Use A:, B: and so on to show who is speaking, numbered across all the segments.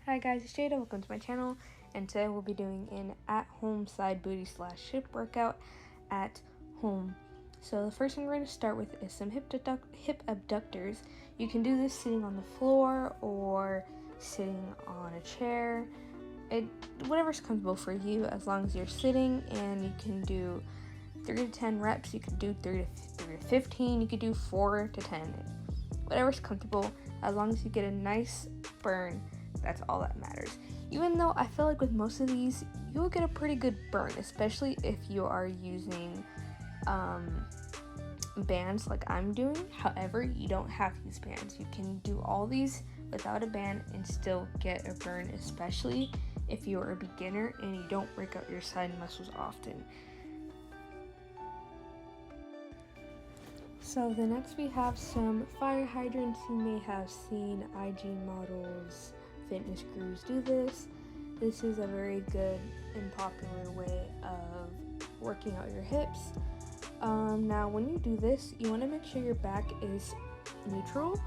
A: Hi guys, it's Saydee. Welcome to my channel, and today we'll be doing an at-home side booty / hip workout at home. So the first thing we're going to start with is some hip abductors. You can do this sitting on the floor or sitting on a chair. Whatever's comfortable for you, as long as you're sitting, and you can do 3 to 10 reps. You could do 3 to 15. You could do 4 to 10. Whatever's comfortable, as long as you get a nice burn. That's all that matters. Even though I feel like with most of these, you'll get a pretty good burn, especially if you are using bands like I'm doing. However, you don't have to use bands. You can do all these without a band and still get a burn, especially if you're a beginner and you don't work out your side muscles often. So the next we have some fire hydrants. You may have seen IG models, fitness gurus do this. This is a very good and popular way of working out your hips. Now when you do this, you want to make sure your back is neutral,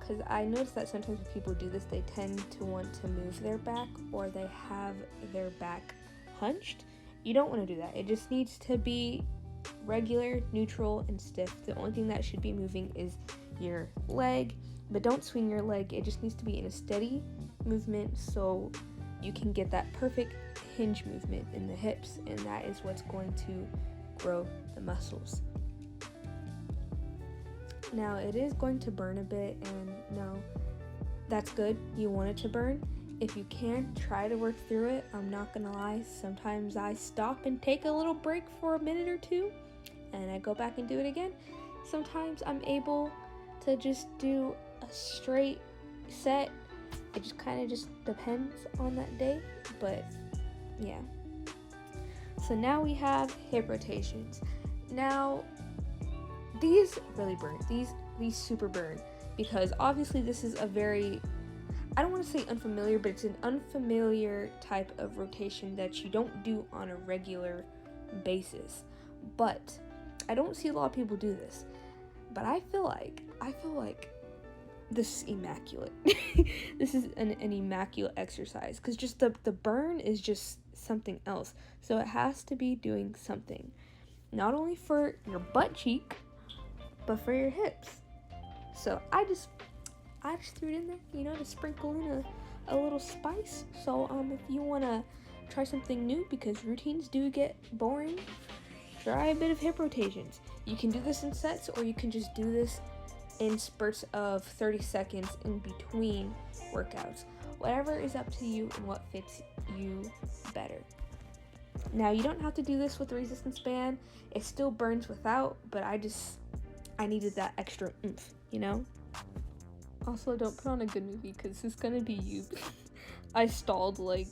A: because I noticed that sometimes when people do this, they tend to want to move their back, or they have their back hunched. You don't want to do that. It just needs to be regular, neutral, and stiff. The only thing that should be moving is your leg, but don't swing your leg. It just needs to be in a steady movement so you can get that perfect hinge movement in the hips, and that is what's going to grow the muscles. Now it is going to burn a bit, and no, that's good. You want it to burn. If you can, try to work through it. I'm not gonna lie, sometimes I stop and take a little break for a minute or two and I go back and do it again. Sometimes I'm able to just do a straight set. It just kind of just depends on that day, but yeah. So now we have hip rotations. Now these really burn. These super burn, because obviously this is a very, I don't want to say unfamiliar, but it's an unfamiliar type of rotation that you don't do on a regular basis. But I don't see a lot of people do this. But I feel like this is immaculate. This is an immaculate exercise, because just the burn is just something else. So it has to be doing something, not only for your butt cheek, but for your hips. So I just threw it in there, to sprinkle in a little spice. So if you want to try something new, because routines do get boring, try a bit of hip rotations. You can do this in sets, or you can just do this in spurts of 30 seconds in between workouts. Whatever is up to you and what fits you better. Now you don't have to do this with the resistance band. It still burns without, but I needed that extra oomph, Also, don't put on a good movie, because it's gonna be you. I stalled like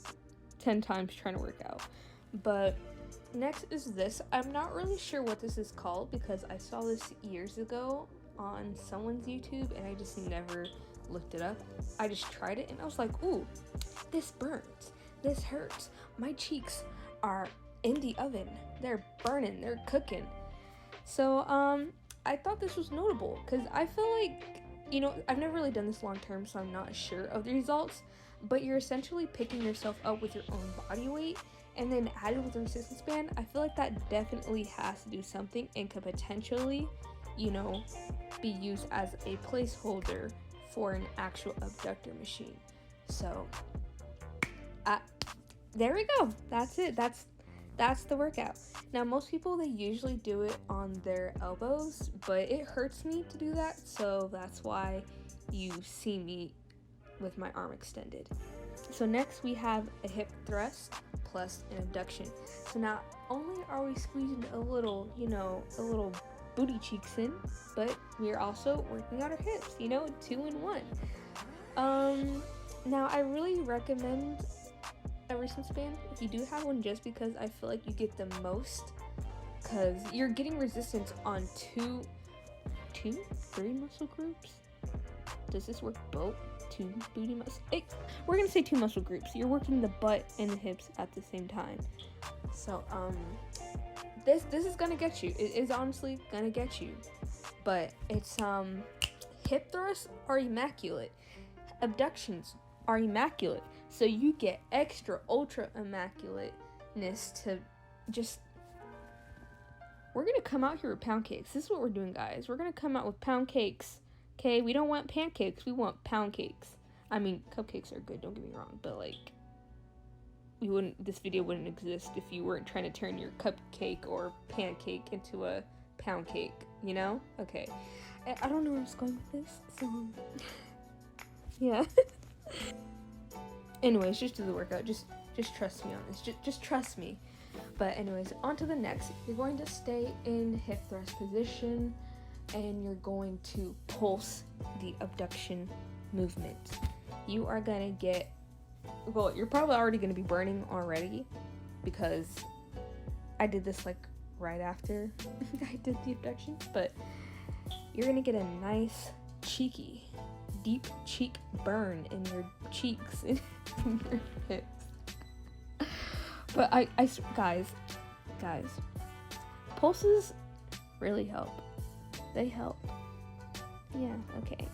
A: 10 times trying to work out. But next is this. I'm not really sure what this is called, because I saw this years ago on someone's YouTube and I just never looked it up. I just tried it and I was like, ooh, this burns. This hurts. My cheeks are in the oven. They're burning. They're cooking. So I thought this was notable, because I feel like, I've never really done this long term, so I'm not sure of the results, but you're essentially picking yourself up with your own body weight, and then added with a resistance band. I feel like that definitely has to do something, and could potentially, be used as a placeholder for an actual abductor machine. So there we go. That's it. That's the workout. Now, most people, they usually do it on their elbows, but it hurts me to do that, so that's why you see me with my arm extended. So next we have a hip thrust plus an abduction. So not only are we squeezing a little booty cheeks in, but we're also working out our hips, 2 in 1. Now I really recommend a resistance band if you do have one, just because I feel like you get the most, because you're getting resistance on 3 muscle groups. Does this work both? 2 booty muscles? We're gonna say 2 muscle groups. You're working the butt and the hips at the same time. So this is gonna get you. It is honestly gonna get you. But it's hip thrusts are immaculate. Abductions are immaculate. So you get extra ultra immaculateness to just, we're gonna come out here with pound cakes. This is what we're doing, guys. We're gonna come out with pound cakes. Okay, we don't want pancakes, we want pound cakes. I mean, cupcakes are good, don't get me wrong, but like, this video wouldn't exist if you weren't trying to turn your cupcake or pancake into a pound cake, you know? Okay. I don't know where I was going with this, so yeah. Anyways, just do the workout. Just trust me on this. Just trust me. But anyways, on to the next. You're going to stay in hip thrust position, and you're going to pulse the abduction movement. You are gonna get, well, you're probably already gonna be burning already, because I did this like right after I did the abduction, but you're gonna get a nice cheeky, deep cheek burn in your cheeks and in your hips. But I guys, pulses really help. They help. Yeah, okay.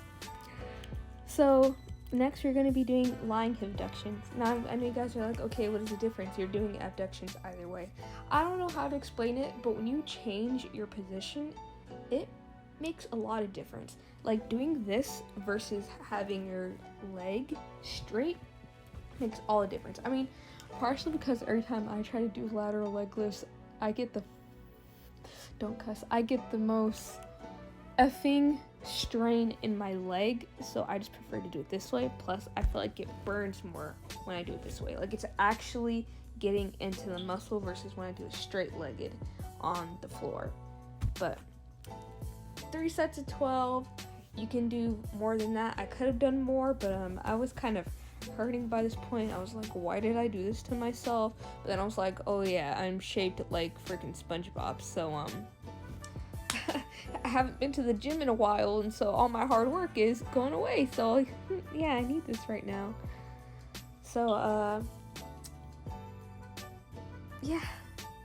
A: So next we're going to be doing lying hip abductions. Now I know you guys are like, okay, what is the difference? You're doing abductions either way. I don't know how to explain it, but when you change your position, it makes a lot of difference. Like doing this versus having your leg straight makes all the difference. I mean, partially because every time I try to do lateral leg lifts, I get the most effing strain in my leg, so I just prefer to do it this way. Plus I feel like it burns more when I do it this way. Like it's actually getting into the muscle versus when I do it straight legged on the floor. But 3 sets of 12. You can do more than that. I could have done more, but I was kind of hurting by this point. I was like, why did I do this to myself? But then I was like, oh yeah, I'm shaped like freaking SpongeBob, so I haven't been to the gym in a while, and so all my hard work is going away. So like, yeah, I need this right now. So yeah,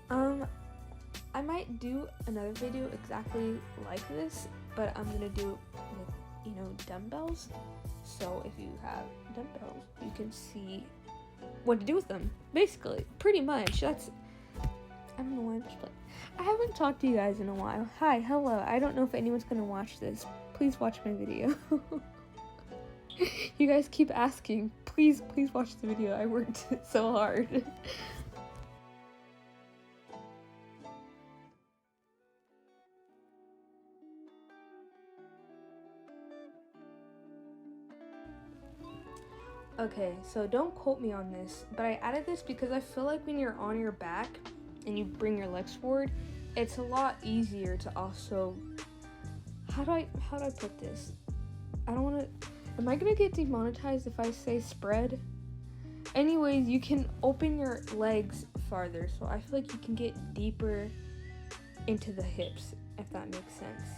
A: I might do another video exactly like this, but I'm gonna do it with, dumbbells. So if you have dumbbells, you can see what to do with them. Basically, pretty much. I don't know why I'm just playing. I haven't talked to you guys in a while. Hi, hello. I don't know if anyone's gonna watch this. Please watch my video. You guys keep asking. Please watch the video. I worked so hard. Okay, so don't quote me on this, but I added this because I feel like when you're on your back and you bring your legs forward, it's a lot easier to also, how do I put this? I don't want to, am I going to get demonetized if I say spread? Anyways, you can open your legs farther, so I feel like you can get deeper into the hips, if that makes sense.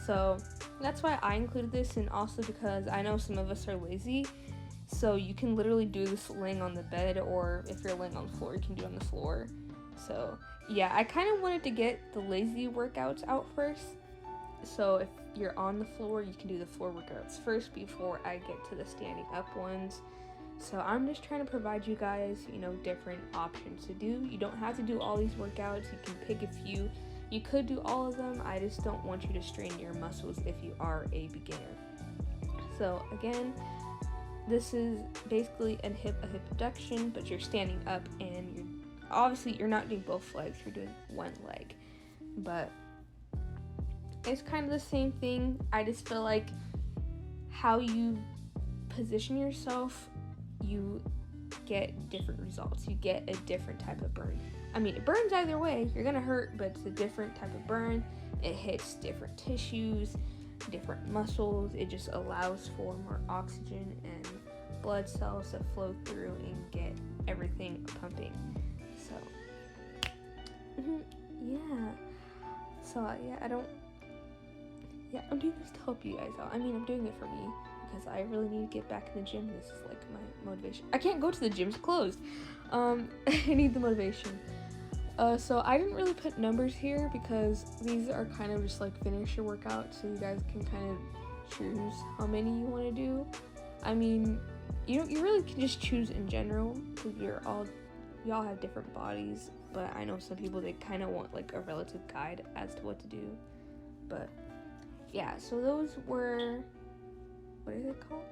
A: So that's why I included this, and also because I know some of us are lazy. So you can literally do this laying on the bed, or if you're laying on the floor, you can do it on the floor. So yeah, I kind of wanted to get the lazy workouts out first. So if you're on the floor, you can do the floor workouts first before I get to the standing up ones. So I'm just trying to provide you guys, different options to do. You don't have to do all these workouts. You can pick a few. You could do all of them. I just don't want you to strain your muscles if you are a beginner. So again, this is basically a hip abduction, but you're standing up, and you're not doing both legs, you're doing one leg. But it's kind of the same thing. I just feel like how you position yourself, you get different results. You get a different type of burn. I mean, it burns either way. You're gonna hurt, but it's a different type of burn. It hits different tissues, different muscles. It just allows for more oxygen and blood cells to flow through and get everything pumping. So I'm doing this to help you guys out. I mean, I'm doing it for me because I really need to get back in the gym. This is like my motivation. I can't go to the gym, it's closed. I need the motivation. So I didn't really put numbers here because these are kind of just like finish your workout, so you guys can kind of choose how many you want to do. I mean, you really can just choose in general, because y'all have different bodies, but I know some people, they kind of want like a relative guide as to what to do. But yeah, so those were, what are they called?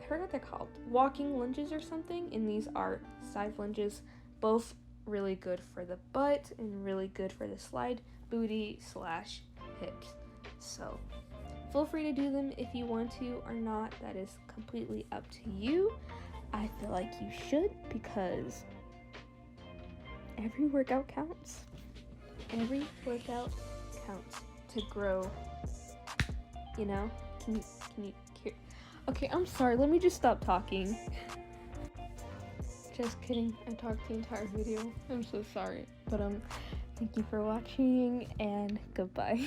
A: I forgot what they're called. Walking lunges or something, and these are side lunges, both really good for the butt and really good for the slide booty / hips. So feel free to do them if you want to or not. That is completely up to you. I feel like you should, because every workout counts. Every workout counts to grow, you know? Can you hear? Okay, I'm sorry. Let me just stop talking. Just kidding. I talked the entire video. I'm so sorry. But thank you for watching, and goodbye.